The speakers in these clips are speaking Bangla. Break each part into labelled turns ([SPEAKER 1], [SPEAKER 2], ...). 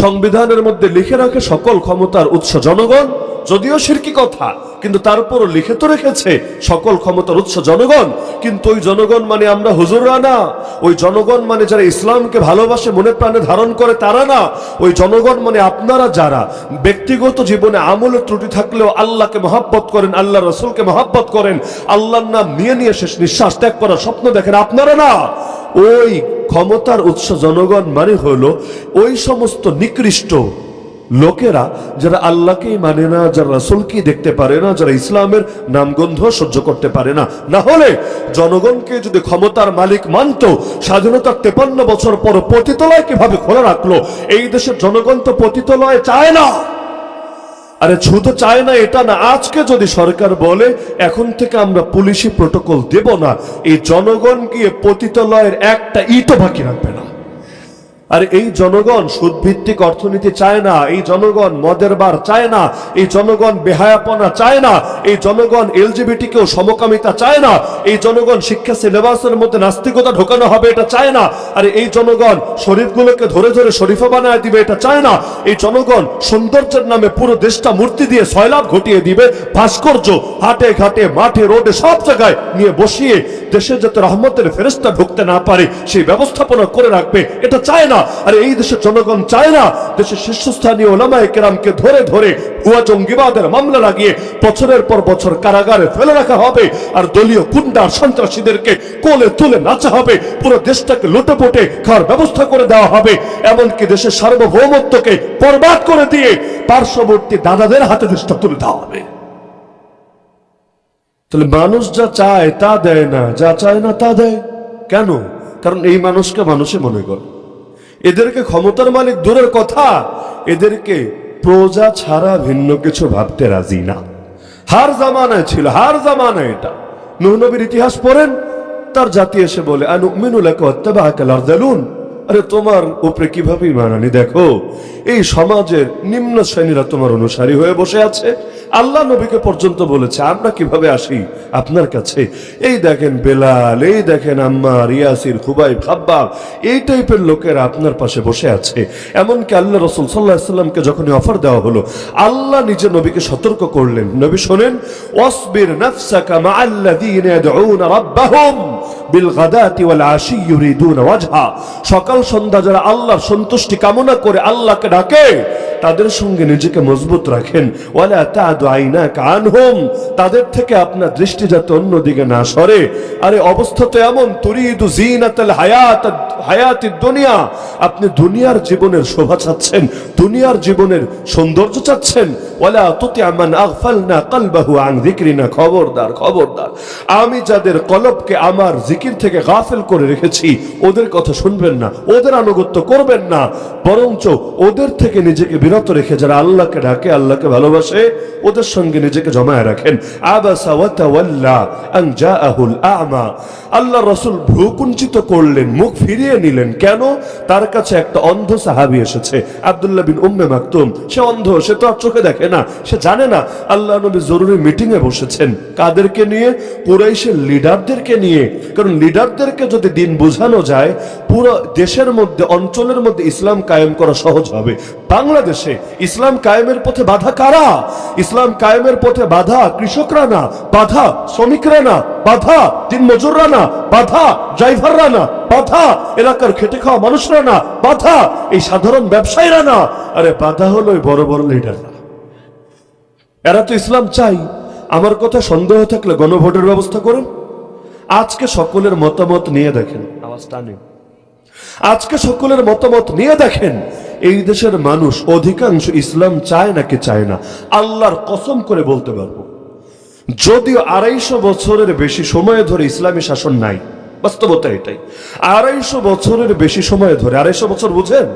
[SPEAKER 1] সংবিধানের মধ্যে লিখে রাখে সকল ক্ষমতার উৎস জনগণ, যদিও শিরকি কথা, কিন্তু তারপরও লিখে তো রেখেছে সকল ক্ষমতার উৎস জনগণ। কিন্তু ওই জনগণ মানে আমরা হুজুররা না, ওই জনগণ মানে যারা ইসলামকে ভালোবাসে, মনে প্রাণে ধারণ করে তারা না, ওই জনগণ মানে আপনারা যারা ব্যক্তিগত জীবনে আমলের ত্রুটি থাকলেও আল্লাহকে মহব্বত করেন, আল্লাহ রসুলকে মহব্বত করেন, আল্লাহর নাম নিয়ে নিয়ে শেষ নিঃশ্বাস ত্যাগ করার স্বপ্ন দেখেন, আপনারা না। ওই ক্ষমতার উৎস জনগণ মানে হলো ওই সমস্ত নিকৃষ্ট লোকেরা যারা আল্লাহকেই মানে না, যারা রাসূলকেই দেখতে পারে না, যারা ইসলামের নামগন্ধ সহ্য করতে পারে না। না হলে জনগণকে যদি ক্ষমতার মালিক মানত, স্বাধীনতার 53 বছর পর পতিতালয় কিভাবে খোলা রাখলো? এই দেশের জনগণ তো পতিতালয় চায় না। আরে শুধু চায় না এটা না, আজকে যদি সরকার বলে এখন থেকে আমরা পুলিশি প্রটোকল দেব না, এই জনগণ গিয়ে পতিতালয়ের একটা ইটও বাকি রাখবে না। আর এই জনগণ সুদভিত্তিক অর্থনীতি চায় না, এই জনগণ মদের বার চায় না, এই জনগণ বেহায়াপনা চায় না, এই জনগণ এলজিবিটি কেও সমকামিতা চায় না, এই জনগণ শিক্ষা সিলেবাসের মধ্যে নাস্তিকতা ঢোকানো হবে এটা চায় না। আর এই জনগণ শরীফগুলোকে ধরে ধরে শরীফা বানায় দিবে এটা চায় না। এই জনগণ সৌন্দর্যের নামে পুরো দেশটা মূর্তি দিয়ে সয়লাভ ঘটিয়ে দিবে, ভাস্কর্য হাটে ঘাটে মাঠে রোডে সব জায়গায় নিয়ে বসিয়ে দেশে যাতে রহমতের ফেরেশতা ঢুকতে না পারে সেই ব্যবস্থাপনা করে রাখবে এটা চায় না। আর এই দেশের জনগণ চায় না দেশের শীর্ষস্থানীয় ওলামায়ে কেরামকে ধরে ধরে ভুয়া জঙ্গিবাদের মামলা লাগিয়ে বছরের পর বছর কারাগারে ফেলে রাখা হবে, আর দলীয় গুন্ডা সন্ত্রাসীদেরকে কোলে তুলে নাচা হবে, পুরো দেশটাকে লুটেপুটে খাওয়ার ব্যবস্থা করে দেওয়া হবে, এমনকি দেশের সার্বভৌমত্বকে বরবাদ করে দিয়ে পার্শ্ববর্তী দাদাদের হাতে দেশটা তুলে দেওয়া হবে। তাহলে মানুষ যা চায় তা দেয় না, যা চায় না তা দেয় কেন? কারণ এই মানুষকে মানুষে মনে করে। এদেরকে ক্ষমতার মালিক দূরের কথা, এদেরকে প্রজা ছাড়া ভিন্ন কিছু ভাবতে রাজি না। হার জামানায় ছিল, হার জামানায় এটা। নূহ নবীর ইতিহাস পড়েন, তার জাতি এসে বলে আনুমিনু লাকা ওয়াত্তাবাআকাল আরযালুন, আরে তোমার উপরে কিভাবে ঈমান আনি? দেখো এই সমাজের নিম্ন শ্রেণীরা তোমার অনুসারী হয়ে বসে আছে। আল্লাহ নবীকে পর্যন্ত বলেছে আমরা কিভাবে আসি আপনার কাছে? এই দেখেন বেলাল, এই দেখেন আম্মার, ইয়াসির, খুবাইব, খাব্বাব, এই টাইপের লোকেরা আপনার পাশে বসে আছে। এমনকি আল্লাহ রাসূল সাল্লাল্লাহু আলাইহি ওয়াসাল্লামকে যখন অফার দেওয়া হলো, আল্লাহ নিজে নবীকে সতর্ক করলেন, নবী শোনেন, ওয়াসবির নাফসাকা মাআল্লাযীনা ইয়াদউনা রাব্বাহুম বিল গাদাতি ওয়াল আশি ইউরিদুনা ওয়াজহা। সকাল সন্ধ্যা যারা আল্লাহর সন্তুষ্টি কামনা করে আল্লাহকে ডাকে তাদের সঙ্গে নিজেকে মজবুত রাখেন। ওয়ালা তা'দু আইনাকা আনহুম, তাদের থেকে আপনার দৃষ্টি যাতে অন্যদিকে না সরে। আরে অবস্থা তো এমন, তুরিদু জিনাতাল হায়াতিদ দুনিয়া, আপনি দুনিয়ার জীবনের শোভা চাচ্ছেন, দুনিয়ার জীবনের সৌন্দর্য চাচ্ছেন। ওয়ালা তুতি'আ মান আগফালনা কলবাহু আন যিকরিনা, খবরদার খবরদার, আমি যাদের কলবকে আমার জিকির থেকে গাফিল করে রেখেছি ওদের কথা শুনবেন না, ওদের আনুগত্য করবেন না, বরঞ্চ ওদের থেকে নিজেকে বিরত রেখে যারা আল্লাহকে ডাকে, আল্লাহকে ভালোবাসে, ওদের সঙ্গে নিজেকে জমায়ে রাখেন। আবাসা ওয়া তাওয়াল্লা আন জাআহুল আ'মা, আল্লাহ রাসূল ভ্রু কুঞ্চিত করলেন, মুখ ফিরিয়ে নিলেন। কেন? তার কাছে একটা অন্ধ সাহাবী এসেছে, আব্দুল্লাহ বিন উম্মে মাকতুম। সে অন্ধ, সে তো আর চোখে দেখে না, সে জানে না। আল্লাহ নবী জরুরি মিটিং এ বসেছেন, কাদেরকে নিয়ে? কুরাইশের লিডারদেরকে নিয়ে। কারণ লিডারদেরকে যদি দিন বোঝানো যায়, পুরো দেশের মধ্যে, অঞ্চলের মধ্যে ইসলাম কায়েম করা সহজ হবে। বাংলাদেশে ইসলাম কায়েমের পথে বাধা কারা? ইসলাম কায়েমের পথে বাধা কৃষকরা না, বাধা শ্রমিকরা না, বাধা দিন মজুররা না, বাধা ড্রাইভাররা না, বাধা এলাকার খেটে খাওয়া মানুষরা না, বাধা এই সাধারণ ব্যবসায়ীরা না, আরে বাধা হলো বড় বড় লিডাররা। এরা তো ইসলাম চাই। আমার কথা সন্দেহ থাকলে গণভোটের ব্যবস্থা করুন। আজকে সকলের মতামত নিয়ে দেখেন, আওয়াজটা নেই, আজকে সকলের মতামত নিয়ে দেখেন এই দেশের মানুষ অধিকাংশ ইসলাম চায় নাকি চায় না। আল্লাহর কসম করে বলতে পারবো, যদিও 250 বছরের বেশি সময় ধরে ইসলামী শাসন নাই, বাস্তবতা এটাই। 250 বছরের বেশি সময় ধরে, 250 বছর বুঝেন,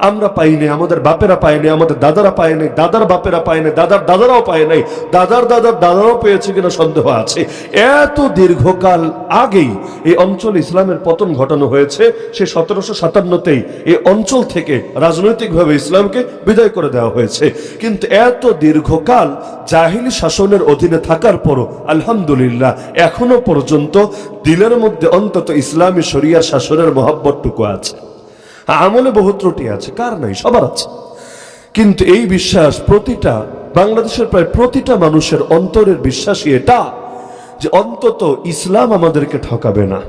[SPEAKER 1] আমরা পাইনি, আমাদের বাপেরা পায়নি, আমাদের দাদারা পায়নি, দাদার বাপেরা পায়নি, দাদার দাদারাও পায় নাই, দাদার দাদার দাদারাও পেয়েছে কিনা সন্দেহ আছে। এত দীর্ঘকাল আগেই এই অঞ্চলে ইসলামের পতন ঘটানো হয়েছে। সে 1757তেই এই অঞ্চল থেকে রাজনৈতিকভাবে ইসলামকে বিদায় করে দেওয়া হয়েছে। কিন্তু এত দীর্ঘকাল জাহিলি শাসনের অধীনে থাকার পরও আলহামদুলিল্লাহ এখনো পর্যন্ত দিলের মধ্যে অন্তত ইসলামী শরিয়ার শাসনের মহব্বতটুকু আছে। আমলে বহু ত্রুটি আছে, কার নাই? সবার আছে। কিন্তু এই বিশ্বাস প্রতিটা বাংলাদেশের প্রায় প্রতিটা মানুষের অন্তরের বিশ্বাসই এটা, যে অন্তত ইসলাম আমাদেরকে ঠকাবে না।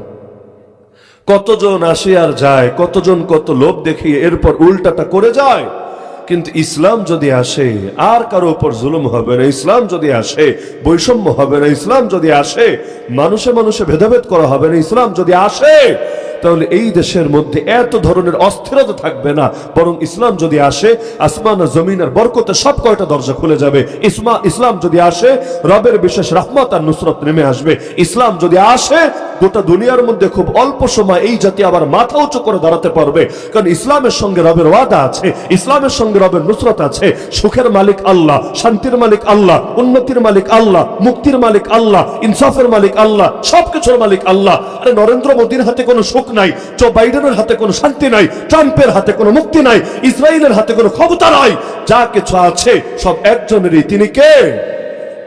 [SPEAKER 1] কতজন আসে আর যায়, কতজন কত লোভ দেখিয়ে এরপর উল্টাটা করে যায়, কিন্তু ইসলাম যদি আসে আর কারো উপর জুলুম হবে না, ইসলাম যদি আসে বৈষম্য হবে না, ইসলাম যদি আসে মানুষে মানুষে ভেদাভেদ করা হবে না, ইসলাম যদি আসে তাহলে এই দেশের মধ্যে এত ধরনের অস্থিরতা থাকবে না। বরং ইসলাম যদি আসে আসমান আর জমিনের বরকতে সব কয়টা দরজা খুলে যাবে। ইসলাম যদি আসে রবের বিশেষ রহমত আর নুসরত নেমে আসবে। ইসলাম যদি আসে গোটা দুনিয়ার মধ্যে খুব অল্প সময় এই জাতি আবার মাথা উঁচু করে দাঁড়াতে পারবে, কারণ ইসলামের সঙ্গে রবের ওয়াদা আছে, ইসলামের সঙ্গে রবের নুসরত আছে। সুখের মালিক আল্লাহ, শান্তির মালিক আল্লাহ, উন্নতির মালিক আল্লাহ, মুক্তির মালিক আল্লাহ, ইনসাফের মালিক আল্লাহ, সবকিছুর মালিক আল্লাহ। আরে নরেন্দ্র মোদীর হাতে কোনো সুখ নাই, জো বাইডেনের হাতে কোনো শান্তি নাই, ট্রাম্পের হাতে কোনো মুক্তি নাই, ইসরায়েলের হাতে কোনো ক্ষমতা নাই। যা কিছু আছে সব একজনেরই, তিনি কে?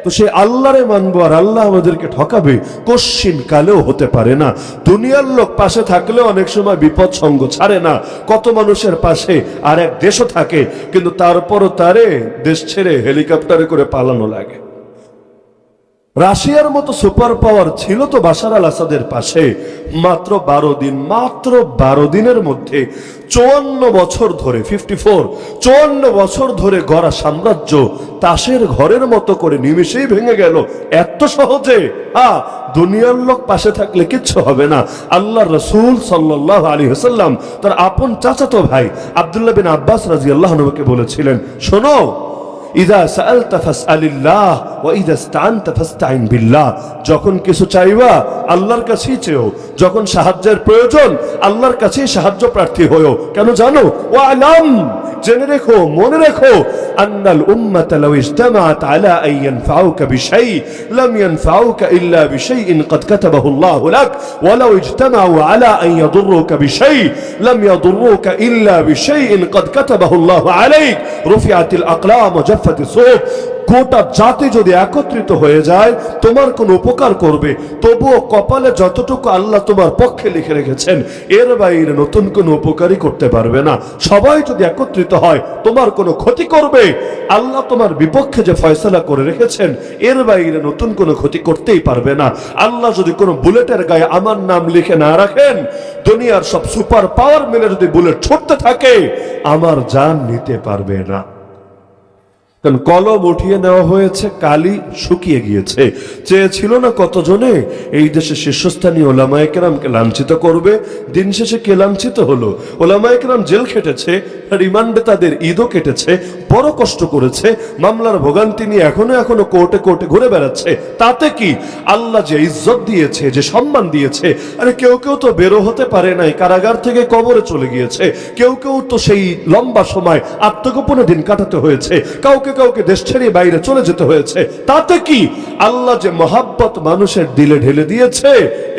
[SPEAKER 1] তো সে আল্লাহরে মানবো আর আল্লাহ আমাদেরকে ঠকাবে কশ্চিন কালেও হতে পারে না। দুনিয়ার লোক পাশে থাকলেও অনেক সময় বিপদ সঙ্গ ছাড়ে না। কত মানুষের পাশে আর এক দেশও থাকে, কিন্তু তারপরও তারে দেশ ছেড়ে হেলিকপ্টারে করে পালানো লাগে। রাশিয়ার মতো সুপার পাওয়ার ছিল তো বাশার আল আসাদের পাশে, মাত্র 12 দিনের মধ্যে 54 বছর ধরে 54 বছর ধরে গড়া সাম্রাজ্য তাসের ঘরের মতো করে নিমেষেই ভেঙে গেল এত সহজে। দুনিয়ার লোক পাশে থাকলে কিচ্ছু হবে না। আল্লাহ রাসূল সাল্লাল্লাহু আলাইহি ওয়াসাল্লাম তার আপন চাচাতো ভাই আব্দুল্লাহ বিন আব্বাস রাদিয়াল্লাহু আনহুকে বলেছিলেন, শোনো, ইযা সাআলতা ফাসআলিল্লাহ ওয়া ইযা ইসতাআনতা ফাসতাইন বিল্লাহ। যখন কিছু চাইবা আল্লাহর কাছেই চেও, যখন সাহায্যের প্রয়োজন আল্লাহর কাছেই সাহায্য প্রার্থী হও। কেন জানো? ওয়ালাম, জেনে রেখো, মনে রেখো, আন্নাল উম্মাতা লাউ ইজতামাআত আলা আন ইয়ানফাউকা বিশাই লাম ইয়ানফাউকা ইল্লা বিশাইইন ক্বাদ কাতাবাহু আল্লাহু লাক ওয়া লাউ ইজতামাউ আলা আন ইয়াদুররুকা বিশাই লাম ইয়াদুররুকা ইল্লা বিশাইইন ক্বাদ কাতাবাহু আল্লাহু আলাইক রুফিআতিল আকলাম ওয়া জাফফাতিস সুহুফ। গোটা জাতি যদি একত্রিত হয়ে যায় তোমার কোনো উপকার করবে, তবুও কপালে যতটুকু আল্লাহ তোমার পক্ষে লিখে রেখেছেন এর বাইরে নতুন কোনো উপকারই করতে পারবে না। সবাই যদি একত্রিত হয় তোমার কোনো ক্ষতি করবে, আল্লাহ তোমার বিপক্ষে যে ফয়সালা করে রেখেছেন এর বাইরে নতুন কোনো ক্ষতি করতেই পারবে না। আল্লাহ যদি কোনো বুলেটের গায়ে আমার নাম লিখে না রাখেন, দুনিয়ার সব সুপার পাওয়ার মিলে যদি বুলেট ছুটতে থাকে আমার জান নিতে পারবে না। কারণ কলম উঠিয়ে নেওয়া হয়েছে, কালি শুকিয়ে গিয়েছে। চেয়েছিল না কতজনে এই দেশে শীর্ষস্থানীয় ওলামায়ে কেরামকে লাঞ্ছিত করবে, দিন শেষে কে লাঞ্ছিত হলো? ওলামায়ে কেরাম জেল খেটেছে, রিমান্ডে তাদের ঈদও কেটেছে, বড় কষ্ট করেছে, মামলার ভোগান্তি নিয়ে এখনো কোর্টে ঘুরে বেড়াচ্ছে। তাতে কি? আল্লাহ যে ইজ্জত দিয়েছে, যে সম্মান দিয়েছে, আরে কেউ তো বেরো হতে পারে নাই, কারাগার থেকে কবরে চলে গিয়েছে, কেউ তো সেই লম্বা সময় আত্মগোপনে দিন কাটাতে হয়েছে, কাউকে দেশ ছেড়ে বাইরে চলে যেতে হয়েছে। তাতে কি? আল্লাহ যে মহাব্বত মানুষের দিলে ঢেলে দিয়েছে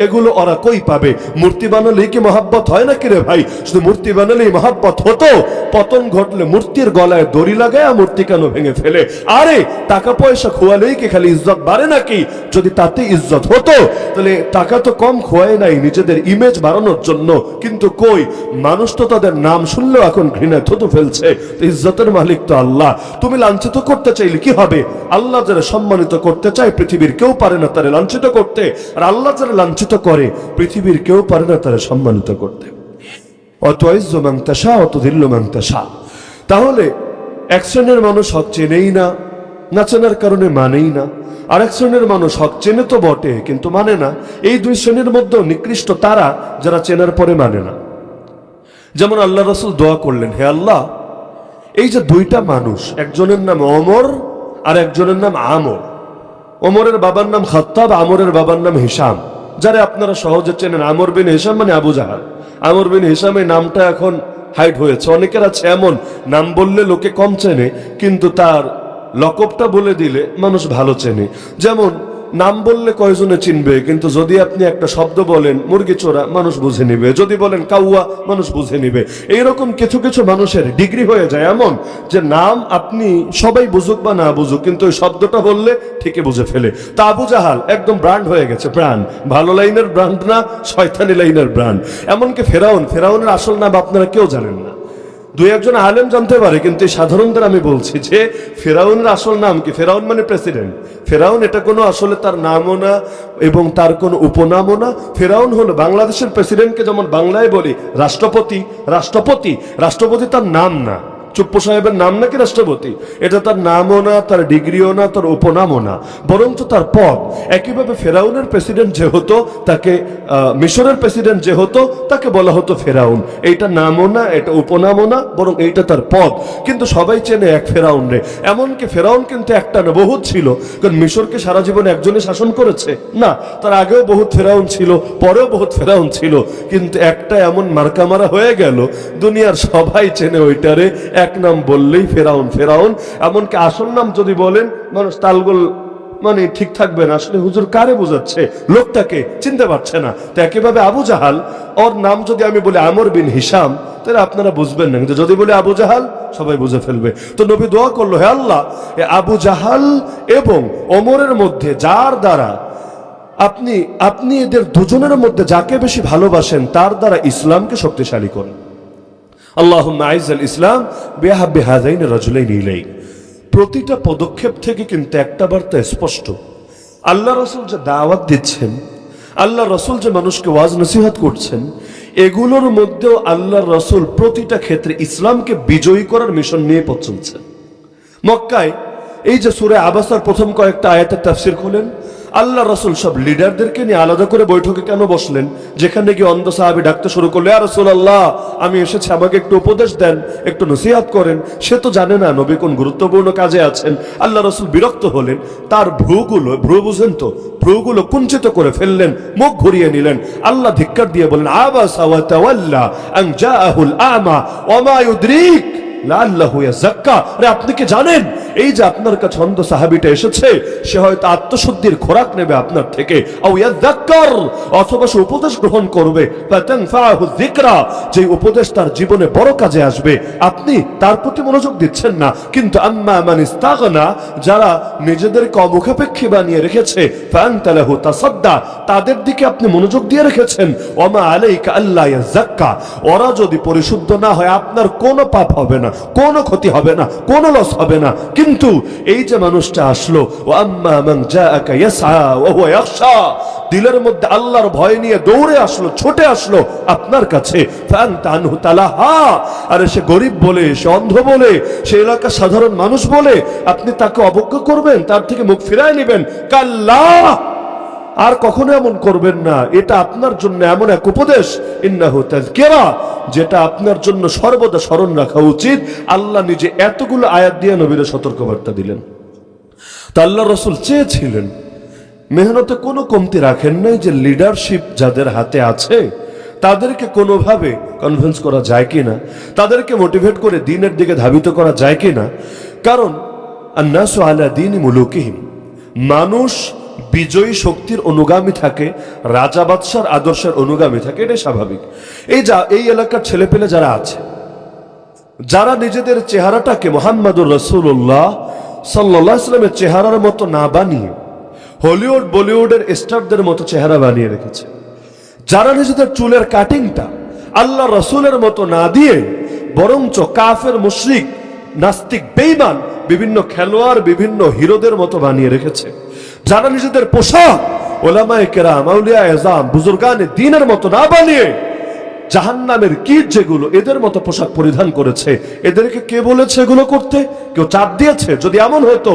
[SPEAKER 1] এগুলো ওরা কই পাবে? মূর্তি বানালেই কি মহাব্বত হয় নাকি রে ভাই? শুধু মূর্তি বানালেই মহাব্বত হতো? পতন ঘটলে মূর্তির গলায় দড়ি লাগায় মূর্তি কেন ভেঙে ফেলে? আরে টাকা পয়সা খোয়ালেই কি খালি ইজ্জত বাড়ে নাকি? যদি তাতে ইজ্জত হতো তাহলে টাকা তো কম খোয়ায় নাই নিজেদের ইমেজ বাড়ানোর জন্য, কিন্তু কই, মানুষ তো তাদের নাম শুনলেও এখন ঘৃণায় থুতু ফেলছে। ইজ্জতের মালিক তো আল্লাহ। তুমি লাঞ্ছিত করতে চাইলে কি হবে? আল্লাহ যারা সম্মানিত করতে চায় পৃথিবীর কেউ পারে না তারা লাঞ্ছিত করতে, আর আল্লাহ যারা লাঞ্ছিত করে পৃথিবীর কেউ পারে না তারা সম্মানিত করতে। অতুইজ্জু মান তাশা ওয়া তুযিল্লু মান তাশা। তাহলে এক শ্রেণীর মানুষ হক চেনেই না, না চেনার কারণে মানেই না, আরেক শ্রেণীর মানুষ হক চেনে তো বটে কিন্তু মানে না। এই দুই শ্রেণীর মধ্যে নিকৃষ্ট তারা যারা চেনার পরে মানে না। যেমন আল্লাহ রাসূল দোয়া করলেন, হে আল্লাহ, এই যে দুইটা মানুষ, একজনের নাম ওমর আর একজনের নাম আমর। ওমরের বাবার নাম খাত্তাব, আমরের বাবার নাম হিশাম, যারা আপনারা সহজে চেনেন। আমর বিন হিশাম মানে আবু জাহাল। আমর বিন হিশাম এই নামটা এখন হাইড হয়েছে। অনেকের আছে এমন নাম বললে লোকে কম চেনে, কিন্তু তার লকবটা বলে দিলে মানুষ ভালো চেনে। যেমন নাম বললে কয়জনে চিনবে, কিন্তু যদি আপনি একটা শব্দ বলেন মুরগি চোরা, মানুষ বুঝে নিবে। যদি বলেন কাউয়া, মানুষ বুঝে নিবে। এইরকম কিছু কিছু মানুষের ডিগ্রি হয়ে যায় এমন যে নাম আপনি সবাই বুঝুক বা না বুঝুক, কিন্তু ওই শব্দটা বললে ঠিকই বুঝে ফেলে। তা আবু জাহাল একদম ব্র্যান্ড হয়ে গেছে, ব্র্যান্ড, ভালো লাইনের ব্র্যান্ড না, শয়তানি লাইনের ব্র্যান্ড। এমনকি ফেরাউনের আসল নাম আপনারা কেউ জানেন না, দুই একজন আলেম জানতে পারে, কিন্তু সাধারণদের আমি বলছি যে ফেরাউনের আসল নাম কি? ফেরাউন মানে প্রেসিডেন্ট। ফেরাউন এটা কোনো আসলে তার নামও না এবং তার কোনো উপনামও না। ফেরাউন হলো বাংলাদেশের প্রেসিডেন্টকে যেমন বাংলায় বলি রাষ্ট্রপতি, রাষ্ট্রপতি, রাষ্ট্রপতি তার নাম না, চুপ্পু সাহেবের নাম নাকি রাষ্ট্রপতি? এটা তার নামও না, তার ডিগ্রিও না, তার উপনামও না, বরঞ্চ তার পদ। একইভাবে ফেরাউনের প্রেসিডেন্ট যে হতো তাকে, মিশরের প্রেসিডেন্ট যে হতো তাকে বলা হতো ফেরাউন। এইটা নামও না, এটা উপনামও না, বরং এইটা তার পদ। কিন্তু সবাই চেনে এক ফেরাউন রে। এমনকি ফেরাউন কিন্তু একটা না, বহুত ছিল। কারণ মিশরকে সারা জীবন একজনে শাসন করেছে না, তার আগেও বহুত ফেরাউন ছিল, পরেও বহুত ফেরাউন ছিল, কিন্তু একটা এমন মার্কা মারা হয়ে গেল দুনিয়ার সবাই চেনে ওইটারে, এক নাম বললেই ফেরাউন। ফেরাউন এমনকি আসল নাম যদি বলেন মানুষ তালগোল মানে ঠিক থাকবে না, আসলে হুজুর কারে বোঝাচ্ছে, লোকটাকে চিনতে পারছে না। তো একইভাবে আবু জাহাল, ওর নাম যদি আমি বলি আমর বিন হিসাম, তাহলে আপনারা বুঝবেন না, কিন্তু যদি বলি আবু জাহাল সবাই বুঝে ফেলবে। তো নবী দোয়া করলো, হে আল্লাহ, আবু জাহাল এবং ওমরের মধ্যে যার দ্বারা আপনি এদের দুজনের মধ্যে যাকে বেশি ভালোবাসেন তার দ্বারা ইসলামকে শক্তিশালী করেন। আল্লাহুম্মা আইজ্জাল ইসলাম বিহাব্বি হাযাইনি রাজুলাইনি ইলাইক। প্রতিটা পদক্ষেপ থেকে কিন্তু একটা বার্তা স্পষ্ট। আল্লাহ রাসূল যে দাওয়াত দিচ্ছেন, আল্লাহ রাসূল যে মানুষকে ওয়াজ নসিহত করছেন, এগুলোর মধ্যেও আল্লাহ রাসূল প্রতিটা ক্ষেত্রে ইসলামকে বিজয়ী করার মিশন নিয়ে পথ চলছেন। মক্কায় এই যে সূরা আবাসার প্রথম কয়েকটা আয়াতের তাফসীর খুলেন, আল্লাহ রাসূল সব লিডারদেরকে নিয়ে আলাদা করে বৈঠকে কেন বসলেন? যেখানে গিয়ে অন্ধ সাহাবী ডাকতে শুরু করলো, ইয়া রাসূলুল্লাহ, আমি এসেছি, আমাকে একটু উপদেশ দেন, একটু নসিহত করেন। সে তো জানে না নবী কোন গুরুত্বপূর্ণ কাজে আছেন। আল্লাহ রাসূল বিরক্ত হলেন, তার ভ্রু বুঝেন তো, ভ্রুগুলো কুঞ্চিত করে ফেললেন, মুখ ঘুরিয়ে নিলেন। আল্লাহ ধিক্কার দিয়ে বললেন, আবাসা ওয়া তাওয়াল্লা আন জাআহুল আ'মা ওয়া মা ইউদরিক লাআল্লাহু ইয়াযাক্কা। আরে আপনি কি জানেন এই যে আপনার কাছে অন্ধ সাহাবীটা এসেছে, সে হয়তো আত্মশুদ্ধির খোরাক নেবে আপনার থেকে, আও ইয়াযাক্কার, অথবা সে উপদেশ গ্রহণ করবে, ফাতানফাহু যিকরা, যে উপদেশ তার জীবনে বড় কাজে আসবে। আপনি তার প্রতি মনোযোগ দিচ্ছেন না। কিন্তু আম্মা মান ইস্তাগনা, যারা নিজেদেরকে অমুখাপেক্ষী বানিয়ে রেখেছে, ফাআনতা লাহু তাসাদ্দা, তাদের দিকে আপনি মনোযোগ দিয়ে রেখেছেন। ওয়ামা আলাইকা আল্লা ইয়াযাক্কা, ওরা যদি পরিশুদ্ধ না হয় আপনার কোনো পাপ হবে না, কোনো ক্ষতি হবে না, কোনো লস হবে না। কিন্তু এই যে মানুষটা আসলো, ও আম্মা মান জাআকা ইয়াসআ ওয়া হুয়া ইয়াখশা, দিলের মধ্যে আল্লাহর ভয় নিয়ে দৌড়ে আসলো, ছুটে আসলো আপনার কাছে, ফাআনতা আনহু তালাহা, আরে সে গরিব বলে, সে অন্ধ বলে, সে এলাকার সাধারণ মানুষ বলে আপনি তাকে অবজ্ঞা করবেন, তার থেকে মুখ ফিরায় নেবেন? কাল্লা, আর কখনো এমন করবেন না। এটা আপনার জন্য এমন এক উপদেশ, ইন্নাহু তাযকিরা, যেটা আপনার জন্য সর্বদা স্মরণ রাখা উচিত। আল্লাহ নিজে এতগুলো আয়াত দিয়ে নবীর সতর্কবার্তা দিলেন। তা আল্লাহ রাসূল চেয়েছিলেন, মেহনতে কোনো কমতি রাখেন নাই, যে লিডারশিপ যাদের হাতে আছে তাদেরকে কোনোভাবে কনভিন্স করা যায় কিনা, তাদেরকে মোটিভেট করে দ্বীনের দিকে ধাবিত করা যায় কিনা। কারণ আন্নাসু আলা দীনি মুলুকিহিম, মানুষ বিজয়ী শক্তির অনুগামী থাকে, রাজা বাদশার আদর্শের অনুগামী থাকে, এটাই স্বাভাবিক। এই এলাকার ছেলেপেলে যারা আছে, যারা নিজেদের চেহারাটাকে মুহাম্মদুর রাসূলুল্লাহ সাল্লাল্লাহু আলাইহি ওয়াসাল্লামের চেহারার মতো না বানিয়ে হলিউড বলিউডের স্টারদের মতো চেহারা বানিয়ে রেখেছে, যারা নিজেদের চুলের কাটিংটা আল্লাহ রাসূলের মতো না দিয়ে বরঞ্চ কাফের, মুশরিক, নাস্তিক, বেঈমান বিভিন্ন খেলোয়াড়, বিভিন্ন হিরোদের মতো বানিয়ে রেখেছে, যারা নিজেদের পোশাক ওলামায়ে কেরাম, আউলিয়া এজাম, বুজুর্গানে দ্বীনের মতো না বানিয়ে জাহান্নামের কীট যেগুলো এদের মতো পোশাক পরিধান করেছে, এদেরকে কে বলেছে এগুলো করতে? কেউ চাপ দিয়েছে? যদি এমন হতো,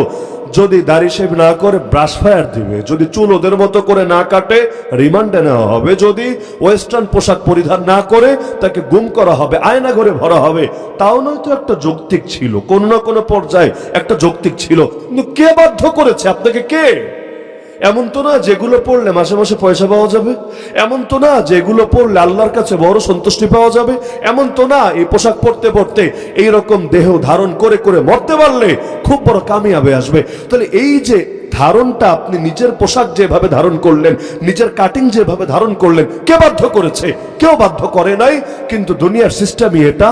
[SPEAKER 1] যদি দাড়ি শেভ না করে ব্রাশ ফায়ার দিবে, যদি চুল ওদের মতো করে না কাটে রিমান্ডে নেওয়া হবে, যদি ওয়েস্টার্ন পোশাক পরিধান না করে তাকে গুম করা হবে, আয়না ঘরে ভরা হবে, তাও নয়তো একটা যৌক্তিক ছিল, কোনো না কোনো পর্যায়ে একটা যৌক্তিক ছিল। কিন্তু কে বাধ্য করেছে আপনাকে? কে? এমন তো না যেগুলো পড়লে মাসে মাসে পয়সা পাওয়া যাবে, এমন তো না যেগুলো পড়লে আল্লাহর কাছে বড় সন্তুষ্টি পাওয়া যাবে, এমন তো না এই পোশাক পরতে পরতে এইরকম দেহ ধারণ করে করে মরতে পারলে খুব বড় কামিয়াবে আসবে। তাহলে এই যে ধারণটা আপনি নিজের পোশাক যেভাবে ধারণ করলেন, নিজের কাটিং যেভাবে ধারণ করলেন, কে বাধ্য করেছে? কেউ বাধ্য করে নাই। কিন্তু দুনিয়ার সিস্টেমই এটা।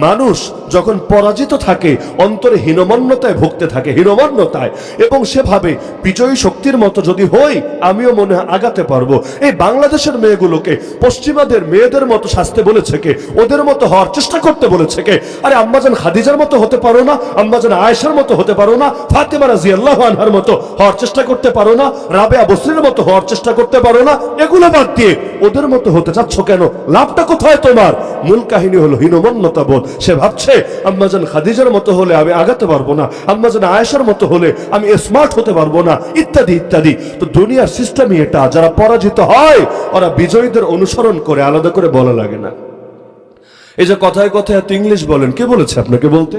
[SPEAKER 1] মানুষ যখন পরাজিত থাকে, অন্তরে হীনমন্যতায় ভুগতে থাকে, হীনমন্যতায়, এবং সেভাবে বিজয়ী শক্তির মতো যদি হই, আমিও মনে হয় আগাতে পারবো। এই বাংলাদেশের মেয়েগুলোকে পশ্চিমাদের মেয়েদের মতো সাজতে বলেছে কে? ওদের মতো হওয়ার চেষ্টা করতে বলেছে কে? আরে আম্মাজান খাদিজার মতো হতে পারো না? আম্মাজান আয়েশার মতো হতে পারো না? ফাতেমা রাদিয়াল্লাহু আনহার মতো হওয়ার চেষ্টা করতে পারো না? রাবেয়া বসরির মতো হওয়ার চেষ্টা করতে পারো না? এগুলো বাদ দিয়ে ওদের মতো হতে চাচ্ছ কেন? লাভটা কোথায় তোমার? মূল কাহিনী হলো হীনমন্যতা বোধ। সে ভাবছে আম্মাজান খাদিজার মতো হলে আমি আগাতে পারবো না, আম্মাজান আয়েশার মতো হলে আমি স্মার্ট হতে পারবো না, ইত্যাদি ইত্যাদি। তো দুনিয়ার সিস্টেমই এটা। যারা পরাজিত হয় ওরা বিজয়ীদের অনুসরণ করে, আলাদা করে বলা লাগে না। এই যে কথায় কথায় এত ইংলিশ বলেন, কে বলেছে আপনাকে বলতে?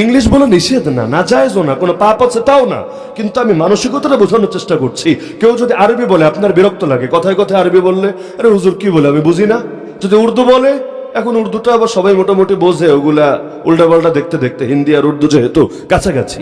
[SPEAKER 1] ইংলিশ বলে নিষেধ না, না জায়েজও না, কোনো পাপ আছে তাও না, কিন্তু আমি মানসিকতাটা বোঝানোর চেষ্টা করছি। কেউ যদি আরবি বলে আপনার বিরক্ত লাগে, কথায় কথায় আরবি বললে, আরে হুজুর কি বলে আমি বুঝি না। যদি উর্দু বলে, এখন উর্দুটা আবার সবাই মোটামুটি বোঝে, ওগুলা উল্টা পাল্টা দেখতে দেখতে, হিন্দি আর উর্দু যেহেতু কাছাকাছি।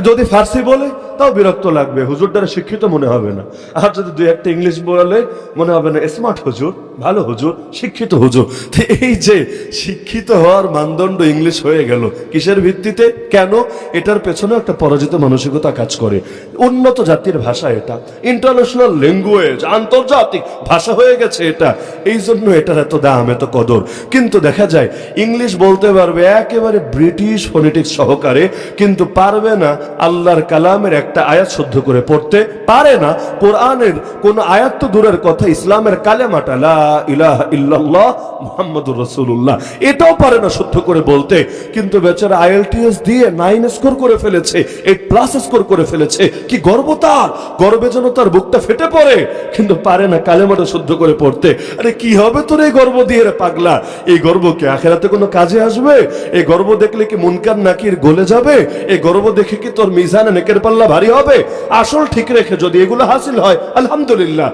[SPEAKER 1] যদি ফার্সি বলে তাও বিরক্ত লাগবে, হুজুর দ্বারা শিক্ষিত মনে হবে না। আর যদি দুই একটা ইংলিশ বলে মনে হবে না স্মার্ট হুজুর, ভালো হুজুর, শিক্ষিত হুজুর। তো এই যে শিক্ষিত হওয়ার মানদণ্ড ইংলিশ হয়ে গেল, কিসের ভিত্তিতে? কেন? এটার পেছনে একটা পরাজিত মানসিকতা কাজ করে। উন্নত জাতির ভাষা এটা, ইন্টারন্যাশনাল ল্যাঙ্গুয়েজ, আন্তর্জাতিক ভাষা হয়ে গেছে এটা, এই জন্য এটার এত দাম, এত কদর। কিন্তু দেখা যায় ইংলিশ বলতে পারবে একেবারে ব্রিটিশ ফোনেটিক্স সহকারে, কিন্তু পারবে না আল্লাহর কালামের একটা আয়াত শুদ্ধ করে পড়তে, পারে না কোরআনের কোন আয়াত তো দূরের কথা, ইসলামের কালেমাটা লা ইলাহা ইল্লাল্লাহ মুহাম্মাদুর রাসূলুল্লাহ এটাও পারে না শুদ্ধ করে বলতে। কিন্তু বেচারা আইএলটিএস দিয়ে 9 স্কোর করে ফেলেছে, 8+ স্কোর করে ফেলেছে। কি গর্ব তার! গর্বে যেন তার বুকটা ফেটে পড়ে, কিন্তু পারে না কালেমাটা শুদ্ধ করে পড়তে। আরে কি হবে তোর এই গর্ব দিয়ে রে পাগলা? এই গর্ব কি আখিরাতে কোনো কাজে আসবে? এই গর্ব দেখলে কি মুনকার নাকির গলে যাবে? এই গর্ব দেখে কি তোর মিজানে নেকের পাল্লা ভারী হবে? আসল ঠিক রেখে যদি এগুলো হাসিল হয় আলহামদুলিল্লাহ,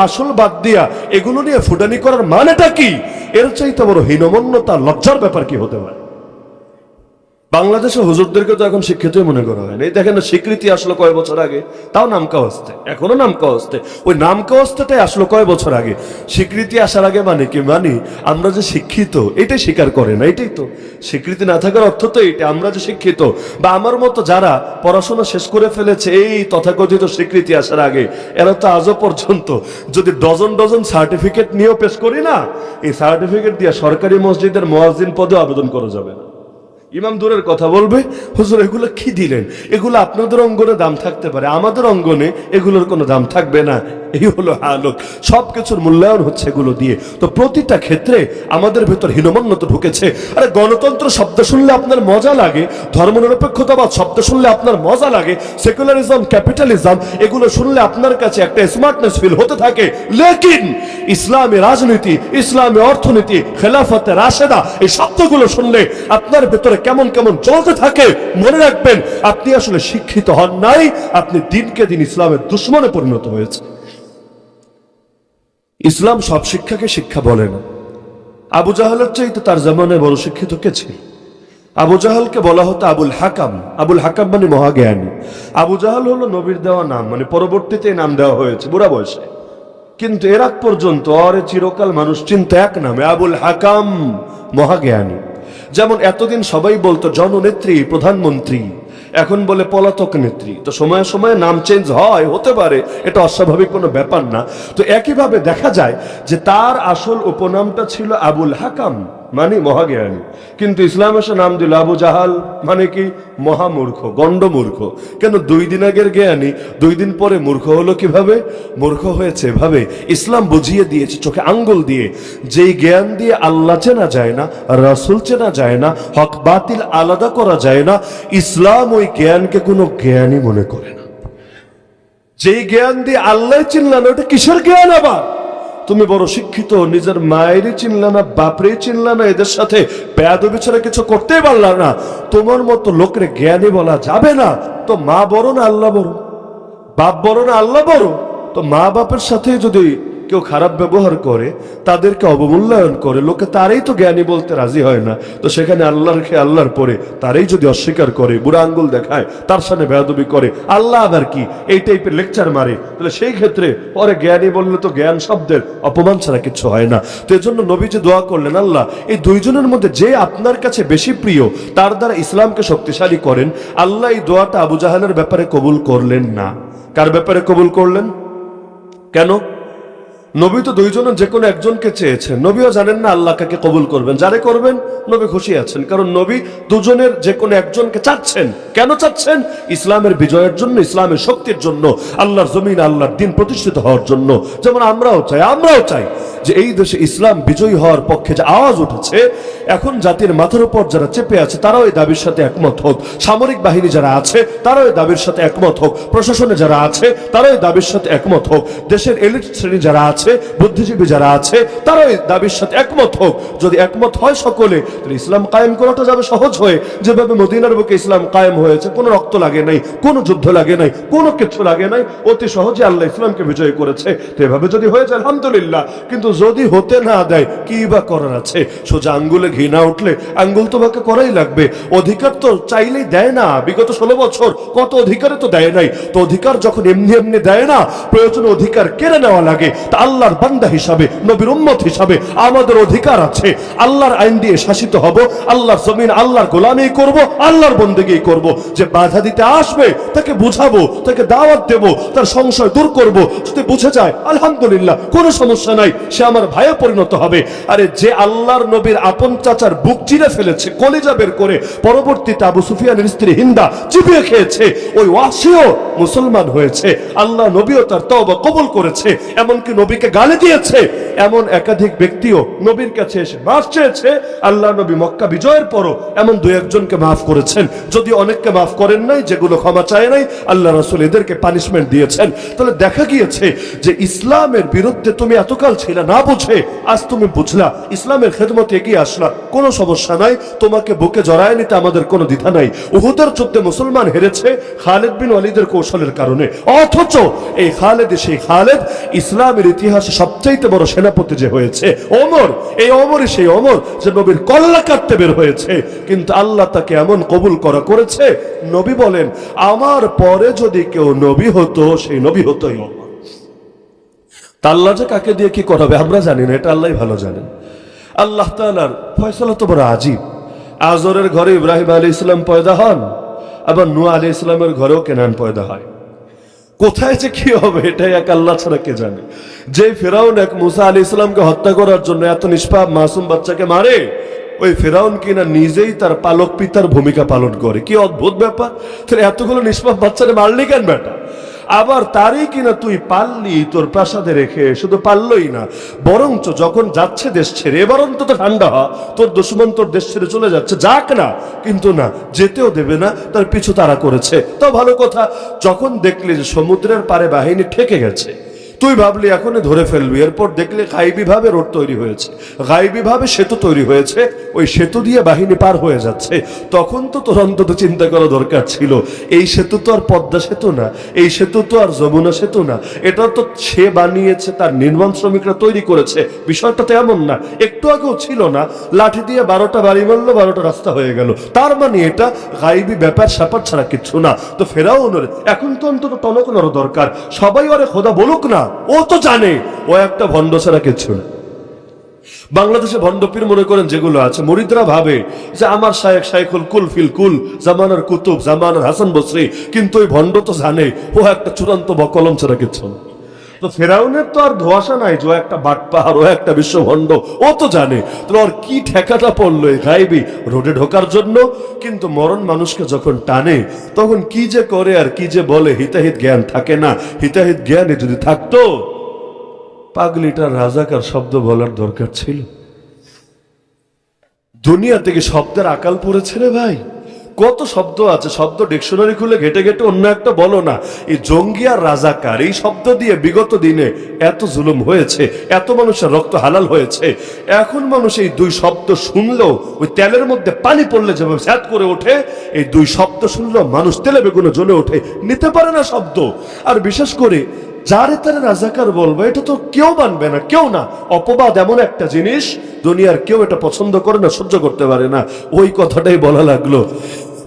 [SPEAKER 1] আসল বাদ দিয়া এগুলো নিয়ে ফুটানি করার মানেটা কি? এর চাইতে বড় হীনমন্যতা, লজ্জার ব্যাপার কি হতে পারে? বাংলাদেশে হুজুরদেরকে তো এখন শিক্ষিতই মনে করা হয় না। এই দেখেন না, স্বীকৃতি আসলো কয় বছর আগে, তাও নামকা হস্তে, এখনো নামকা হস্তে। ওই নামকা হস্তেটাই আসলো কয় বছর আগে। স্বীকৃতি আসার আগে মানে কি? মানে আমরা যে শিক্ষিত এটাই স্বীকার করে না, এটাই তো স্বীকৃতি না থাকার অর্থ তো এইটা, আমরা যে শিক্ষিত। বা আমার মতো যারা পড়াশোনা শেষ করে ফেলেছে এই তথাকথিত স্বীকৃতি আসার আগে, এরা তো আজও পর্যন্ত যদি ডজন ডজন সার্টিফিকেট নিয়েও পেশ করি না, এই সার্টিফিকেট দিয়ে সরকারি মসজিদের মুয়াজ্জিন পদে আবেদন করা যাবে না। ইমাম দূরের কথা বলবে, হুজুর এগুলো কি দিলেন? এগুলো আপনাদের অঙ্গনে দাম থাকতে পারে, আমাদের অঙ্গনে এগুলোর কোনো দাম থাকবে না। এই হলো হালত। সবকিছুর মূল্যায়ন হচ্ছে এগুলো দিয়ে। তো প্রতিটা ক্ষেত্রে আমাদের ভেতর হীনমন্যতা ঢুকেছে। আরে গণতন্ত্র শব্দ শুনলে আপনার মজা লাগে, ধর্মনিরপেক্ষতাবাদ শব্দ শুনলে আপনার মজা লাগে, সেকুলারিজম, ক্যাপিটালিজম এগুলো শুনলে আপনার কাছে একটা স্মার্টনেস ফিল হতে থাকে। লেকিন ইসলামী রাজনীতি, ইসলামী অর্থনীতি, খেলাফতে রাশেদা এই শব্দগুলো শুনলে আপনার ভেতরে কেমন কেমন চলতে থাকে। মনে রাখবেন, আপনি আসলে শিক্ষিত হন নাই, আপনি দিনকে দিন ইসলামের দুশ্মনে পরিণত হয়েছে। ইসলাম সব শিক্ষাকে শিক্ষা বলে না। আবু জাহালের চাইতে তার জামানায় বড় শিক্ষিত কে ছিল? আবু জাহালকে বলা হতো আবুল হাকাম। আবুল হাকাম মানে মহাজ্ঞানী। আবু জাহাল হলো নবীর দেওয়া নাম, মানে পরবর্তীতে নাম দেওয়া হয়েছে বুড়া বয়সে। কিন্তু এর আগ পর্যন্ত অরে চিরকাল মানুষ চিন্তা এক নামে, আবুল হাকাম, মহাজ্ঞানী। যেমন এতদিন সবাই বলতো জননেত্রী, প্রধানমন্ত্রী, এখন বলে পলাতক নেত্রী। তো সময়ে সময়ে নাম চেঞ্জ হয়, হতে পারে, এটা অস্বাভাবিক কোনো ব্যাপার না। তো একইভাবে দেখা যায় যে তার আসল উপনামটা ছিল আবুল হাকাম, মানে মহাজ্ঞানী। কিন্তু ইসলাম এসে নাম দিল আবু জাহাল, মানে কি? মহামূর্খ, গণ্ডমূর্খ। কেন? 2 দিন আগের জ্ঞানী 2 দিন পরে মূর্খ হলো কিভাবে? মূর্খ হয়েছে এভাবে ইসলাম বুঝিয়ে দিয়েছে চোখে আঙ্গুল দিয়ে। যেই জ্ঞান দিয়ে আল্লাহ চেনা যায় না, রাসূল চেনা যায় না, হক বাতিল আলাদা করা যায় না, ইসলাম ওই জ্ঞানকে কোনো জ্ঞানই মনে করে না। যেই জ্ঞান দিয়ে আল্লাহ চিনলা না, ওটা কিসের জ্ঞান? আবার তুমি বড় শিক্ষিত, নিজের মায়েরই চিনলা না, বাপরে চিনলা না, এদের সাথে বেয়াদবি ছাড়া কিছু করতেই পারলা না, তোমার মতো লোকের জ্ঞানী বলা যাবে না। তো মা বড় না আল্লাহ বড়? বাপ বড় না আল্লাহ বড়? তো মা বাপের সাথে যদি কেউ খারাপ ব্যবহার করে, তাদেরকে অবমূল্যায়ন করে, লোকে তারই তো জ্ঞানী বলতে রাজি হয় না, তো সেখানে আল্লাহর খেয়ে আল্লাহর পরে তারই যদি অস্বীকার করে, বুড়া আঙ্গুল দেখায়, তার সামনে বেয়াদবি করে, আল্লাহ আবার কি এই টাইপের লেকচার মারে, তাহলে সেই ক্ষেত্রে পরে জ্ঞানী বললে তো জ্ঞান শব্দের অপমান ছাড়া কিছু হয় না। তো এই জন্য নবীজি দোয়া করলেন, আল্লাহ এই দুইজনের মধ্যে যে আপনার কাছে বেশি প্রিয় তার দ্বারা ইসলামকে শক্তিশালী করেন। আল্লাহ এই দোয়াটা আবু জাহালের ব্যাপারে কবুল করলেন না। কার ব্যাপারে কবুল করলেন? কেন? নবী তো দুইজনের যে কোনো একজনকে চেয়েছেন, নবীও জানেন না আল্লাহ কাকে কবুল করবেন, যারে করবেন নবী খুশি আছেন, কারণ নবী দুজনের যে কোনো একজনকে চাচ্ছেন। কেন চাচ্ছেন? ইসলামের বিজয়ের জন্য, ইসলামের শক্তির জন্য, আল্লাহর জমিন আল্লাহর দিন প্রতিষ্ঠিত হওয়ার জন্য। যেমন আমরাও চাই যে এই দেশে ইসলাম বিজয়ী হওয়ার পক্ষে যে আওয়াজ উঠেছে, এখন জাতির মাথার উপর যারা চেপে আছে তারাও এই দাবির সাথে একমত হোক, সামরিক বাহিনী যারা আছে তারাও এই দাবির সাথে একমত হোক, প্রশাসনে যারা আছে তারাও এই দাবির সাথে একমত হোক, দেশের এলিট শ্রেণী যারা আছে, বুদ্ধিজীবী যারা আছে তারাও এই দাবির সাথে একমত হোক। যদি একমত হয় সকলে, তাহলে ইসলাম কায়েম করাটা যাবে সহজ হয়ে। যেভাবে মদিনার বুকে ইসলাম কায়েম হয়েছে, কোনো রক্ত লাগে নাই, কোনো যুদ্ধ লাগে নাই, কোনো কিছু লাগে নাই, অতি সহজে আল্লাহ ইসলামকে বিজয় করেছে। তো এভাবে যদি হয়ে যায় আলহামদুলিল্লাহ, কিন্তু যদি হতে না দেয় কি বা করার আছে? সোজা আঙ্গুলে ঘি না উঠলে আঙ্গুল তোমাকে করাই লাগবে। অধিকার তো চাইলেই দেয় না, বিগত 16 বছর কত অধিকারে তো দেয় নাই। তো অধিকার যখন এমনি এমনি দেয় না, প্রয়োজনে অধিকার কেড়ে নেওয়া লাগে। তা আল্লাহর বান্দা হিসাবে, নবীর উম্মত হিসাবে আমাদের অধিকার আছে, আল্লাহর আইন দিয়ে শাসিত হব, আল্লাহর জমিন আল্লাহর গোলামি করব, আল্লাহর বন্দেগী করব। যে বাধা দিতে আসবে তাকে বুঝাবো, তাকে দাওয়াত দেব, তার সংশয় দূর করব। যদি বুঝে যায় আলহামদুলিল্লাহ, কোনো সমস্যা নাই, সে আমার ভাইয়ে পরিণত হবে। আরে যে আল্লাহর নবীর আপন চাচার বুক চিরে ফেলেছে, কলিজা বের করে পরবর্তীতে আবু সুফিয়ানের স্ত্রী হিন্দা চিবিয়ে খেয়েছে, ওই ওয়াসিও মুসলমান হয়েছে, আল্লাহ নবীও তার তওবা কবুল করেছে, এমনকি নবীকে গালি দিয়েছে। এমন একাধিক ব্যক্তিও নবীর কাছে এসে মাফ চেয়েছে। আল্লাহ নবী মক্কা বিজয়ের পরও এমন দুই একজনকে মাফ করেছেন, যদি অনেককে মাফ করেন নাই, যেগুলো ক্ষমা চায় নাই, আল্লাহ রাসূল এদেরকে পানিশমেন্ট দিয়েছেন। তাহলে দেখা গিয়েছে যে ইসলামের বিরুদ্ধে তুমি এতকাল ছিল না বুঝে, আজ তুমি বুঝলা, ইসলামের খেদমতে এগিয়ে আসলা, কোনো সমস্যা নাই, তোমাকে বুকে জড়ায় নিতে আমাদের কোনো দ্বিধা নাই। উহুদের যুদ্ধে মুসলমান হেরেছে খালিদ বিন ওয়ালিদের কৌশলের কারণে, অথচ এই খালিদ, সেই খালিদ ইসলামের ইতিহাসে সবচাইতে বড় সেনাপতি যে হয়েছে ওমর, এই ওমরই সেই ওমর যে নবীর কল্লা কাটতে বের হয়েছে, কিন্তু আল্লাহ তাকে এমন কবুল করেছে। নবী বলেন, আমার পরে যদি কেউ নবী হতো, সেই নবী হতোই ওমর। আল্লাহ যে কাকে দিয়ে কি করাবে আমরা জানি না, এটা আল্লাহ ভালো জানেন। আল্লাহ তাআলার ফয়সালা তো বড় আজীব। আজরের ঘরে ইব্রাহিম আলাইহিস সালাম পয়দা হন, আবার নূহ আলাইহিস সালামের ঘরেও কেনান পয়দা হয়। কোথায় যে কি হবে এটাই এক আল্লাহ ছাড়া কে জানে। যে ফেরাউন এক মুসা আলাইহিস সালামকে হত্যা করার জন্য এত নিষ্পাপ মাসুম বাচ্চাকে মারে, ওই ফেরাউন কিনা নিজেই তার পালক পিতার ভূমিকা পালন করে। কি অদ্ভুত ব্যাপার! তাহলে এতগুলো নিষ্পাপ বাচ্চারে মারলি কেন বেটা? আবার তারই কিনা তুই পাললি তোর প্রাসাদে রেখে, শুধু পাললই না, বরঞ্চ যখন যাচ্ছে দেশ ছেড়ে, এবার অন্তত ঠান্ডা হ, তোর দুশমন তোর দেশ ছেড়ে চলে যাচ্ছে, যাক না, কিন্তু না, যেতেও দেবে না, তার পিছু তারা করেছে। তো ভালো কথা, যখন দেখলি যে সমুদ্রের পারে বাহিনী ঠেকে গেছে, তুই ভাবলি এখনই ধরে ফেলবি, এরপর দেখলে গাইবী ভাবে রোড তৈরি হয়েছে, গাইবী ভাবে সেতু তৈরি হয়েছে, ওই সেতু দিয়ে বাহিনী পার হয়ে যাচ্ছে, তখন তো তোর অন্তত চিন্তা করা দরকার ছিল, এই সেতু তো আর পদ্মা সেতু না, এই সেতু তো আর যমুনা সেতু না, এটা তো সে বানিয়েছে, তার নির্মাণ শ্রমিকরা তৈরি করেছে। বিষয়টা তো এমন না, একটু আগেও ছিল না, লাঠি দিয়ে 12টা বাড়ি মারলো, 12টা রাস্তা হয়ে গেল, তার মানে এটা গাইবী ব্যাপার স্যাপার ছাড়া কিচ্ছু না। তো ফেরাউনের এখন তো অন্তত টনকানোর দরকার, সবাই ওরে খোদা বলুক না, ও তো জানে ও একটা ভণ্ড ছাড়া কিছু না। বাংলাদেশে ভণ্ডপীর মনে করেন যেগুলো আছে, মুরিদরা ভাবে যে আমার শায়েখ শাইখুল কুল ফিল কুল, জামানার কুতুব, জামানার হাসান বসরি, কিন্তু ওই ভণ্ড তো জানে ও একটা চূড়ান্ত বকলম ছাড়া কিছু না। তো ফেরাউনের তো আর ধোঁয়াশা নাই যে ও একটা বাটপাহাড়, ও একটা বিশ্বভণ্ড, ও তো জানে। তো ওর কি ঠেকাটা পড়লো এই গাইবি রোডে ঢোকার জন্য। কিন্তু মরণ মানুষকে যখন টানে, তখন কি যে করে আর কি যে বলে হিতাহিত জ্ঞান থাকে না। হিতাহিত জ্ঞানে যদি থাকতো, পাগলিটার রাজাকার শব্দ বলার দরকার ছিল। দুনিয়া থেকে শব্দের আকাল পড়েছে রে ভাই, কত শব্দ আছে, শব্দ ডিকশনারি খুলে ঘেটে ঘেটে অন্য একটা বলো না। এই জঙ্গি আর রাজাকার, এই শব্দ দিয়ে বিগত দিনে এত জুলুম হয়েছে, এত মানুষের রক্ত হালাল হয়েছে। এখন মানুষ এই দুই শব্দ শুনলেও ওই তেলের মধ্যে পানি পড়লে যেভাবে স্যাত করে ওঠে, এই দুই শব্দ শুনলেও মানুষ তেলে বেগুনে জ্বলে ওঠে, নিতে পারে না শব্দ। আর বিশেষ করে যারে তারে রাজাকার বলবো, এটা তো কেউ মানবে না, কেউ না। অপবাদ এমন একটা জিনিস, দুনিয়ার কেউ এটা পছন্দ করে না, সহ্য করতে পারে না। ওই কথাটাই বলা লাগলো।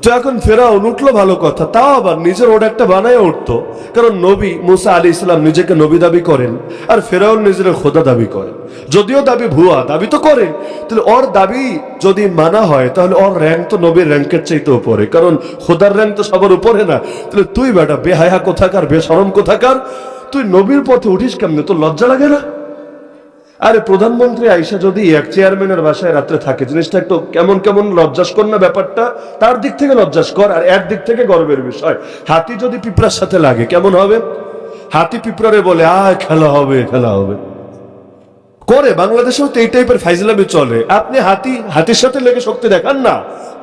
[SPEAKER 1] তো এখন ফেরাউন উঠলো, ভালো কথা, তাও আবার নিজের ওটা একটা বানায় উঠতো। কারণ নবী মুসা আলী ইসলাম নিজেকে নবী দাবি করেন, আর ফেরাউন নিজের খোদা দাবি করেন। যদিও দাবি ভুয়া, দাবি তো করে। তাহলে ওর দাবি যদি মানা হয়, তাহলে ওর র্যাঙ্ক তো নবীর র্যাঙ্কের চাইতে উপরে, কারণ খোদার র্যাঙ্ক তো সবার উপরে না। তাহলে তুই বেটা বেহায়া কোথাকার, বেশরম কোথাকার, তুই নবীর পথে উঠিস কেমনে? তোর লজ্জা লাগে না? আরে প্রধানমন্ত্রী আইসা যদি এক চেয়ারম্যানের বাসায় রাত্রে থাকে, জিনিসটা একটু কেমন কেমন লজ্জাস্কর না ব্যাপারটা? তার দিক থেকে লজ্জাস্কর, আর একদিক থেকে গর্বের বিষয়। হাতি যদি পিঁপড়ার সাথে লাগে কেমন হবে? হাতি পিঁপড়ারে বলে আয় খেলা হবে, খেলা হবে করে। বাংলাদেশেও তো এই টাইপের ফাইজলামি চলে। আপনি হাতির সাথে লেগে শক্তি দেখান না,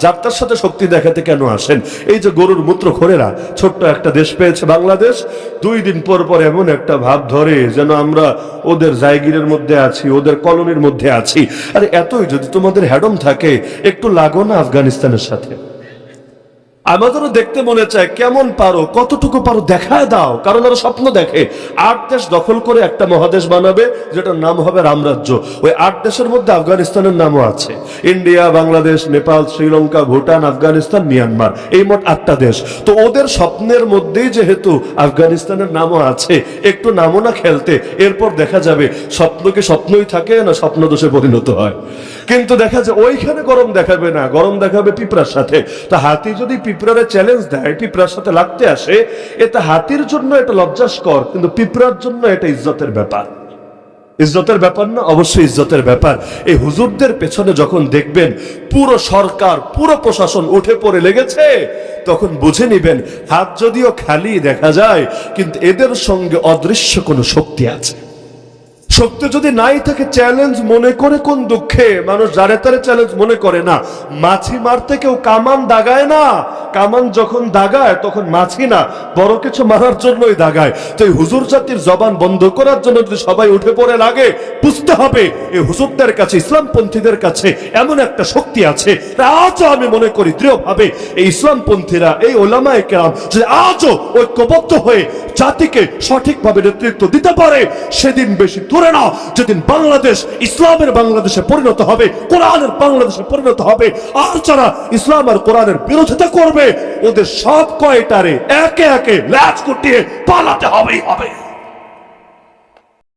[SPEAKER 1] যাত্রার সাথে শক্তি দেখাতে কেন আসেন? এই যে গরুর মূত্রখোরেরা ছোট্ট একটা দেশ পেয়েছে বাংলাদেশ, 2 দিন পর পর এমন একটা ভাব ধরে যেন আমরা ওদের জায়গিরের মধ্যে আছি, ওদের কলোনির মধ্যে আছি। আরে এতই যদি তোমাদের হ্যাডম থাকে, একটু লাগো না আফগানিস্তানের সাথে। আমাদেরও দেখতে মনে চায়, কেমন পারো, কতটুকু পারো দেখায় দাও। কারণ ওরা স্বপ্ন দেখে 8 দেশ দখল করে একটা মহাদেশ বানাবে, যেটার নাম হবে রামরাজ্য। ওই 8 দেশের মধ্যে আফগানিস্তানের নামও আছে। ইন্ডিয়া, বাংলাদেশ, নেপাল, শ্রীলঙ্কা, ভুটান, আফগানিস্তান, মিয়ানমার, এই মোট 8টা দেশ। তো ওদের স্বপ্নের মধ্যেই যেহেতু আফগানিস্তানের নামও আছে, একটু নামও না খেলতে, এরপর দেখা যাবে স্বপ্নকে স্বপ্নই থাকে না, স্বপ্ন দোষে পরিণত হয়। কিন্তু দেখা যায় ওইখানে গরম দেখাবে না, গরম দেখাবে পিঁপড়ার সাথে। তা হাতি যদি পিঁপড়ারে চ্যালেঞ্জ দেয়, পিঁপড়ার সাথে লাগতে আসে, এটা হাতির জন্য এটা লজ্জাস্কর, কিন্তু পিঁপড়ার জন্য এটা ইজ্জতের ব্যাপার। ইজ্জতের ব্যাপার না? অবশ্যই ইজ্জতের ব্যাপার। এই হুজুরদের পেছনে যখন দেখবেন পুরো সরকার, পুরো প্রশাসন উঠে পড়ে লেগেছে, তখন বুঝে নিবেন হাত যদিও খালি দেখা যায়, কিন্তু এদের সঙ্গে অদৃশ্য কোনো শক্তি আছে। শক্তি যদি নাই থাকে, চ্যালেঞ্জ মনে করে কোন দুঃখে? মানুষ যারে তারে চ্যালেঞ্জ মনে করে না। মাছি মারতে কেউ কামান দাগায় না। কামান যখন দাগায় তখন মাছি না, বড় কিছু মারার জন্যই দাগায়। তো এই হুজুর জাতির জবান বন্ধ করার জন্য যদি সবাই উঠে পড়ে লাগে, বুঝতে হবে এই হুজুরদের কাছে, ইসলামপন্থীদের কাছে এমন একটা শক্তি আছে। আজও আমি মনে করি দৃঢ়ভাবে, এই ইসলামপন্থীরা, এই ওলামায়ে কেরাম যদি আজও ঐক্যবদ্ধ হয়ে জাতিকে সঠিকভাবে নেতৃত্ব দিতে পারে, সেদিন বেশি দূরে না যেদিন বাংলাদেশ ইসলামের বাংলাদেশে পরিণত হবে, কোরআনের বাংলাদেশে পরিণত হবে। আর যারা ইসলাম আর কোরআনের বিরোধিতা করবে, ওদের সব কয়টারে একে একে ল্যাচ গুটিয়ে পালাতে হবেই হবে।